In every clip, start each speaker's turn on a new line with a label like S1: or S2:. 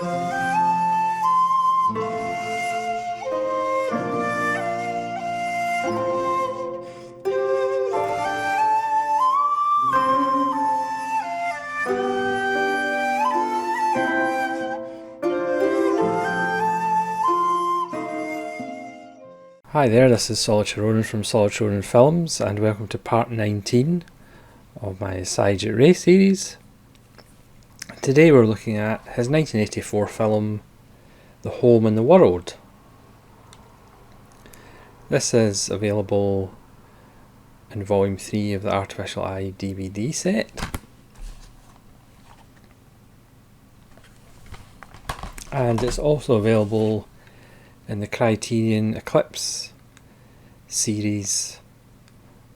S1: Hi there, this is Solid Sharonan from Solid Sharonan Films, and welcome to part 19 of my Satyajit Ray series. Today we're looking at his 1984 film, The Home in the World. This is available in Volume 3 of the Artificial Eye DVD set. And it's also available in the Criterion Eclipse series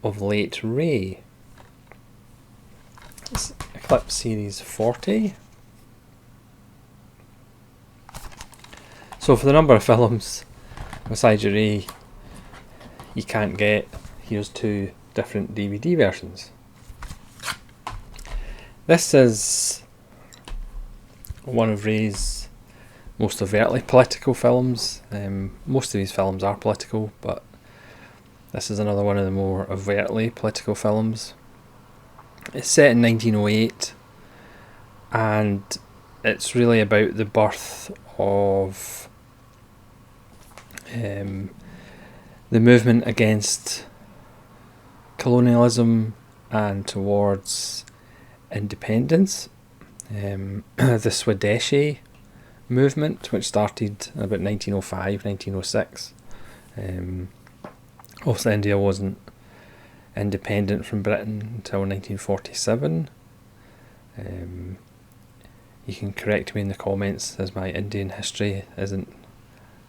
S1: of late Ray. It's Eclipse series 40. So for the number of films with Satyajit Ray you can't get, here's two different DVD versions. This is one of Ray's most overtly political films. Most of these films are political, but this is another one of the more overtly political films. It's set in 1908, and it's really about the birth of the movement against colonialism and towards independence. The Swadeshi movement, which started in about 1905, 1906. Obviously India wasn't independent from Britain until 1947. You can correct me in the comments as my Indian history isn't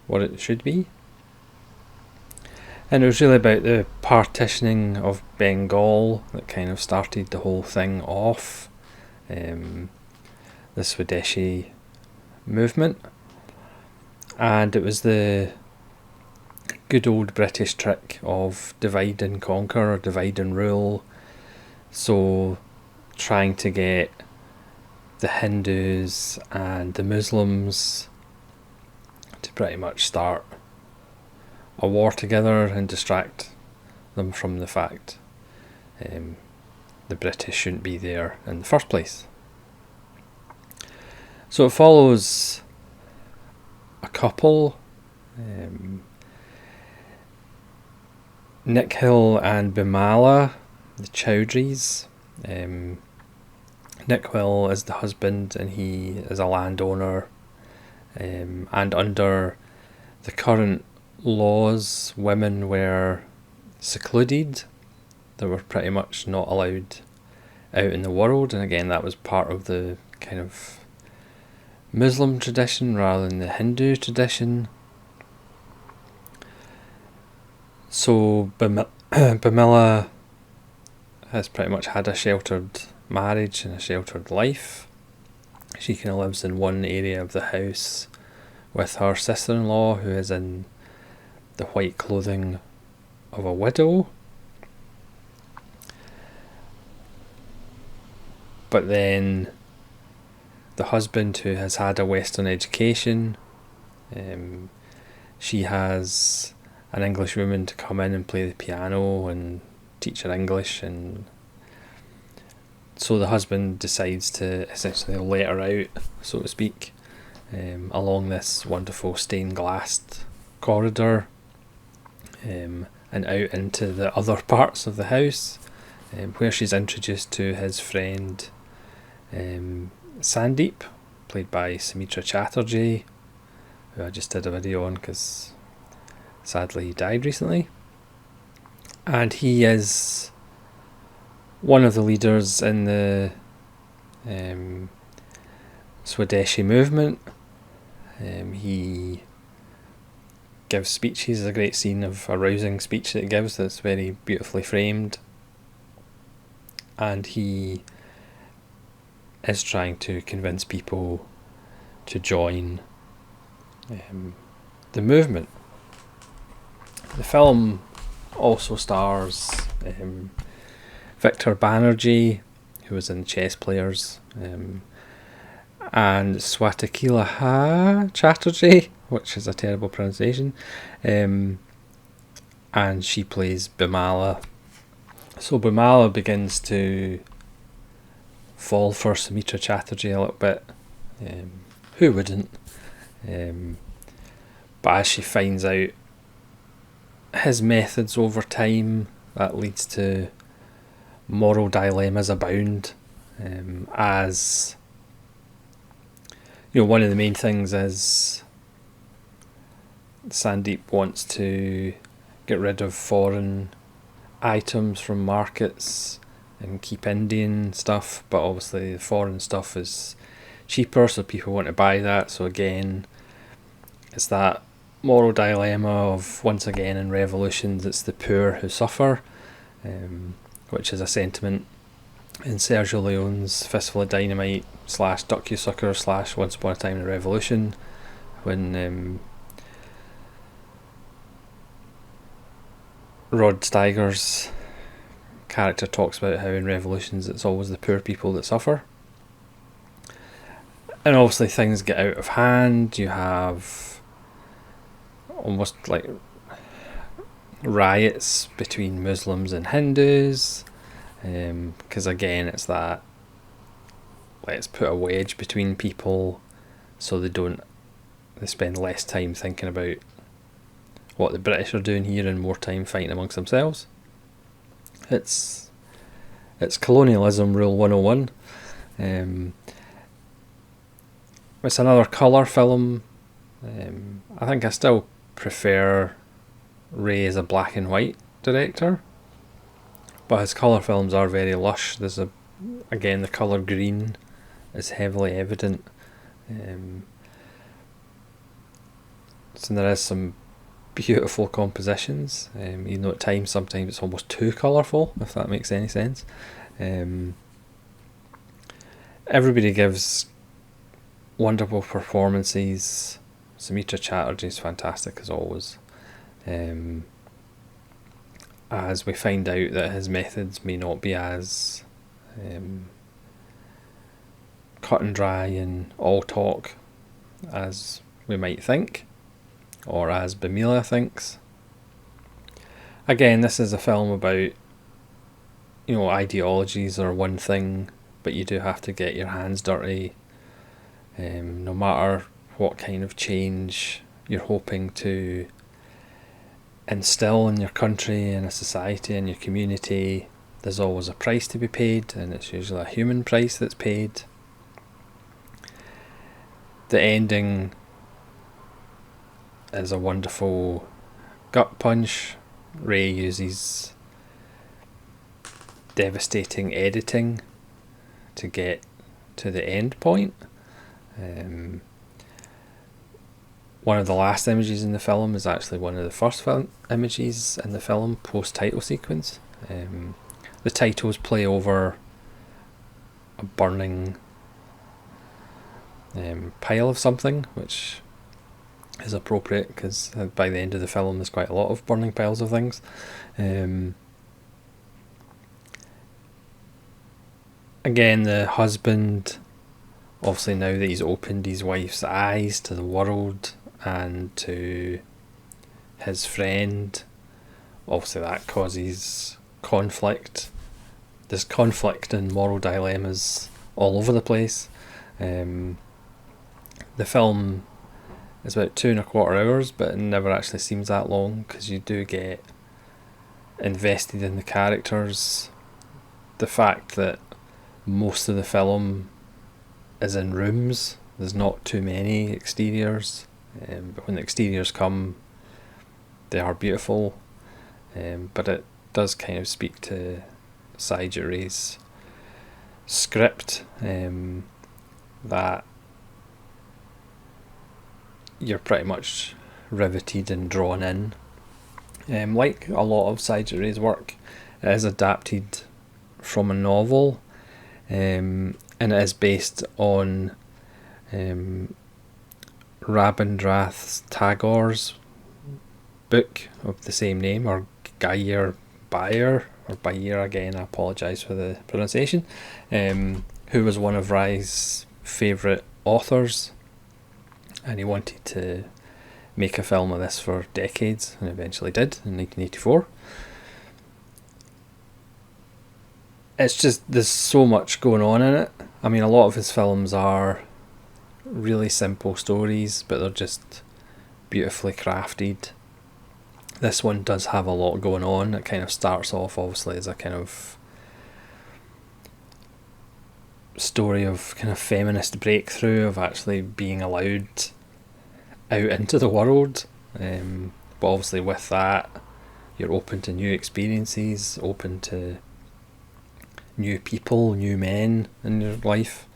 S1: what it should be. And it was really about the partitioning of Bengal that kind of started the whole thing off. The Swadeshi movement, and it was the good old British trick of divide and conquer or divide and rule. So trying to get the Hindus and the Muslims to pretty much start a war together and distract them from the fact the British shouldn't be there in the first place. So it follows a couple, Nikhil and Bimala, the Chaudhrys. Nikhil is the husband and he is a landowner, and under the current laws women were secluded. They were pretty much not allowed out in the world, and again that was part of the kind of Muslim tradition rather than the Hindu tradition. So Bimala has pretty much had a sheltered marriage and a sheltered life. She kind of lives in one area of the house with her sister-in-law, who is in the white clothing of a widow. But then the husband, who has had a Western education, she has an English woman to come in and play the piano and teach her English, and so the husband decides to essentially let her out, so to speak, along this wonderful stained glass corridor, and out into the other parts of the house, where she's introduced to his friend Sandeep, played by Soumitra Chaterjee, who I just did a video on because sadly he died recently. And he is one of the leaders in the Swadeshi movement. He gives speeches. There's a great scene of a rousing speech that he gives that's very beautifully framed. And he is trying to convince people to join the movement. The film also stars Victor Banerjee, who was in Chess Players, and Soumitra Chaterjee, which is a terrible pronunciation, and she plays Bimala. So Bimala begins to fall for Soumitra Chaterjee a little bit. Who wouldn't? But as she finds out his methods over time, that leads to moral dilemmas abound. As you know, one of the main things is Sandeep wants to get rid of foreign items from markets and keep Indian stuff, but obviously the foreign stuff is cheaper, so people want to buy that. So again, it's that moral dilemma of, once again in revolutions, it's the poor who suffer, which is a sentiment in Sergio Leone's Fistful of Dynamite / Docusucker / Once Upon a Time in a Revolution, when Rod Steiger's character talks about how in revolutions it's always the poor people that suffer. And obviously things get out of hand. You have almost like riots between Muslims and Hindus, because again it's that, let's put a wedge between people so they spend less time thinking about what the British are doing here and more time fighting amongst themselves. It's colonialism rule 101. It's another colour film. I think I still prefer Ray as a black and white director, but his colour films are very lush. There's again, the colour green is heavily evident. So there is some beautiful compositions, even though at times sometimes it's almost too colourful, if that makes any sense. Everybody gives wonderful performances. Soumitra Chatterjee is fantastic as always. As we find out that his methods may not be as cut and dry and all talk as we might think, or as Bimala thinks. Again, this is a film about, ideologies are one thing, but you do have to get your hands dirty, no matter what kind of change you're hoping to instill in your country and a society and your community. There's always a price to be paid, and it's usually a human price that's paid. The ending is a wonderful gut punch. Ray uses devastating editing to get to the end point. One of the last images in the film is actually one of the first images in the film post-title sequence. The titles play over a burning pile of something, which is appropriate because by the end of the film there's quite a lot of burning piles of things. Again, the husband, obviously now that he's opened his wife's eyes to the world and to his friend, obviously that causes conflict. There's conflict and moral dilemmas all over the place. The film is about 2.25 hours, but it never actually seems that long because you do get invested in the characters. The fact that most of the film is in rooms, there's not too many exteriors, but when the exteriors come they are beautiful, but it does kind of speak to Satyajit Ray's script, that you're pretty much riveted and drawn in. Like a lot of Satyajit Ray's work, it is adapted from a novel, and it is based on Rabindranath Tagore's book of the same name, or Gayer Bayer, or Bayer again, I apologise for the pronunciation, who was one of Ray's favourite authors, and he wanted to make a film of this for decades, and eventually did in 1984. It's just, there's so much going on in it. I mean, a lot of his films are really simple stories, but they're just beautifully crafted. This one does have a lot going on. It kind of starts off obviously as a kind of story of kind of feminist breakthrough, of actually being allowed out into the world, but obviously with that you're open to new experiences, open to new people, new men in your life.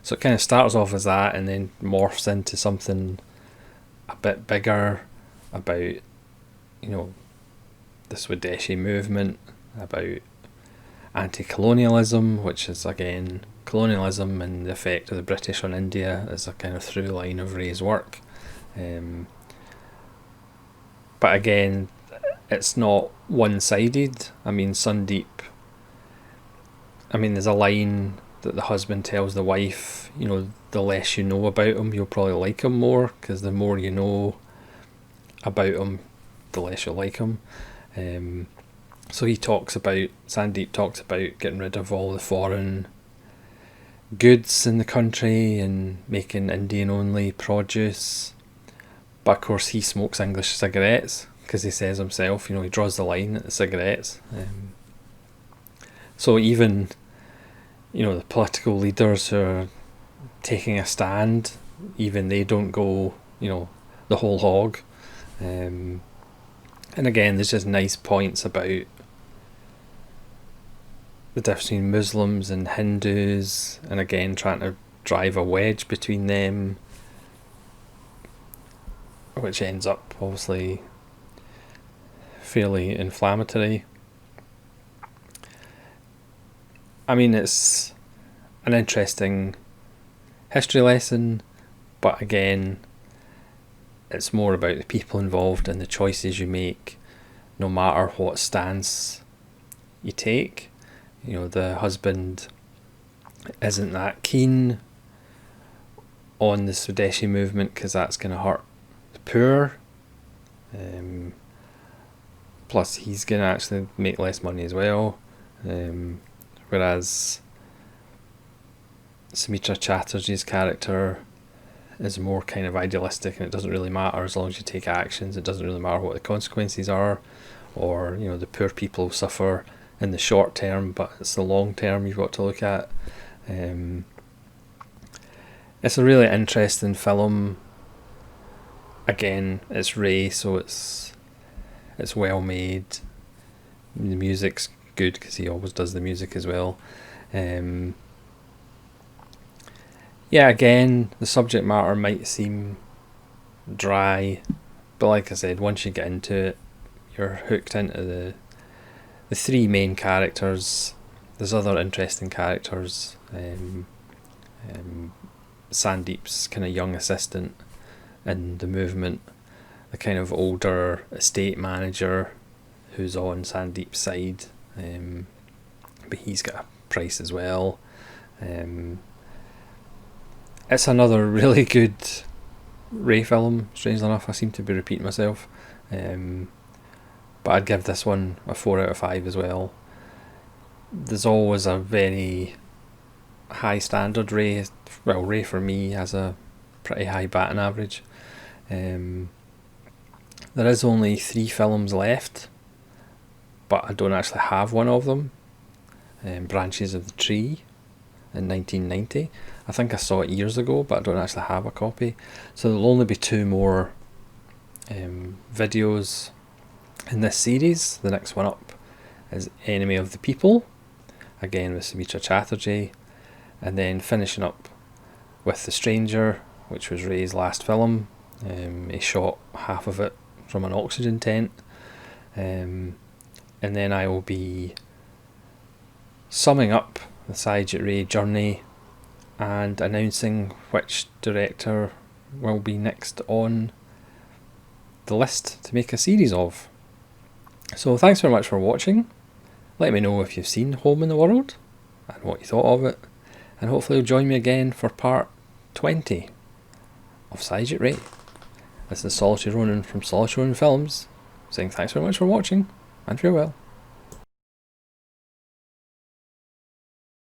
S1: So it kind of starts off as that and then morphs into something a bit bigger about, the Swadeshi movement, about anti-colonialism, which is again colonialism and the effect of the British on India is a kind of through line of Ray's work. But again, it's not one-sided. I mean, there's a line that the husband tells the wife, the less you know about him, you'll probably like him more, because the more you know about him, the less you'll like him. So Sandeep talks about getting rid of all the foreign goods in the country and making Indian-only produce. But of course he smokes English cigarettes, because he says himself, he draws the line at the cigarettes. So even, the political leaders who are taking a stand, even they don't go, the whole hog. And again, there's just nice points about the difference between Muslims and Hindus, and again trying to drive a wedge between them, which ends up obviously fairly inflammatory. I mean, it's an interesting history lesson, but again, it's more about the people involved and the choices you make, no matter what stance you take. The husband isn't that keen on the Swadeshi movement because that's going to hurt the poor. Plus, he's going to actually make less money as well. Whereas Soumitra Chatterjee's character is more kind of idealistic, and it doesn't really matter as long as you take actions. It doesn't really matter what the consequences are, or the poor people suffer in the short term, but it's the long term you've got to look at. It's a really interesting film. Again, it's Ray, so it's well made. The music's good because he always does the music as well. Again, the subject matter might seem dry, but like I said, once you get into it, you're hooked into the three main characters. There's other interesting characters. Sandeep's kind of young assistant in the movement, the kind of older estate manager who's on Sandeep's side, but he's got a price as well. It's another really good Ray film. Strangely enough, I seem to be repeating myself, but I'd give this one a 4 out of 5 as well. There's always a very high standard. Ray for me has a pretty high batting average. There is only 3 films left, but I don't actually have one of them. Branches of the Tree in 1990. I think I saw it years ago, but I don't actually have a copy. So there'll only be 2 more videos in this series. The next one up is Enemy of the People, again with Soumitra Chaterjee, and then finishing up with The Stranger, which was Ray's last film. He shot half of it from an oxygen tent, and then I will be summing up the Satyajit Ray journey and announcing which director will be next on the list to make a series of. So thanks very much for watching. Let me know if you've seen Home in the World and what you thought of it, and hopefully you'll join me again for part 20 of Satyajit Ray. This is Solitary Ronin from Solitary Ronin Films, saying thanks very much for watching, and farewell.